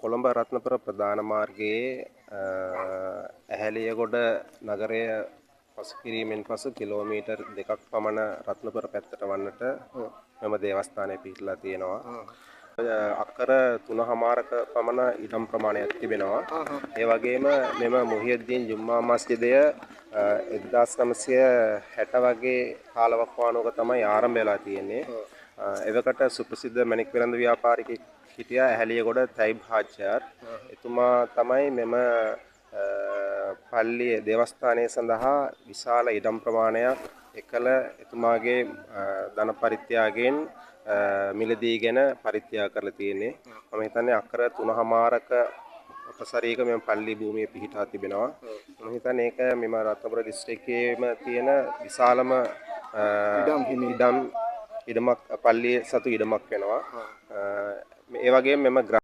කොළඹ රත්නපුර ප්‍රධාන මාර්ගයේ ඇහැලියගොඩ නගරය පසු කිරීමෙන් පසු කිලෝමීටර් 2ක් පමණ රත්නපුර පැත්තට වන්නට මෙම දේවස්ථානය පිහිටලා තියෙනවා. අක්කර 3මාරක පමණ ඉඩම් ප්‍රමාණයක් තිබෙනවා. ඒ වගේම මෙම මුහියද්දීන් ජුම්මා මස්ජිදය 1960 වගේ කාලවකවානුවක තමයි ආරම්භ වෙලා තියෙන්නේ. එවකට සුප්‍රසිද්ධ මණික් වෙළඳ ව්‍යාපාරිකයෙක් හිටියා ඇහැලියගොඩ තයිබ් හාජ්ජාර්. එතුමා තමයි මෙම පල්ලිය දේවස්ථානය සඳහා විශාල ඉඩම් ප්‍රමාණයක් එකල එතුමාගේ ධන පරිත්‍යාගයෙන් මිලදීගෙන පරිත්‍යාග කරලා තියෙන්නේ. මම හිතන්නේ අක්කර 3මාරක අපසරීක මෙම පල්ලි භූමිය පිහිටා තිබෙනවා. මම හිතන්නේ ඒක මෙම රත්නපුර දිස්ත්‍රික්කයේම තියෙන විශාලම ඉඩමක් පල්ලියේ සතු ඉඩමක් වෙනවා. ඒ වගේම මෙම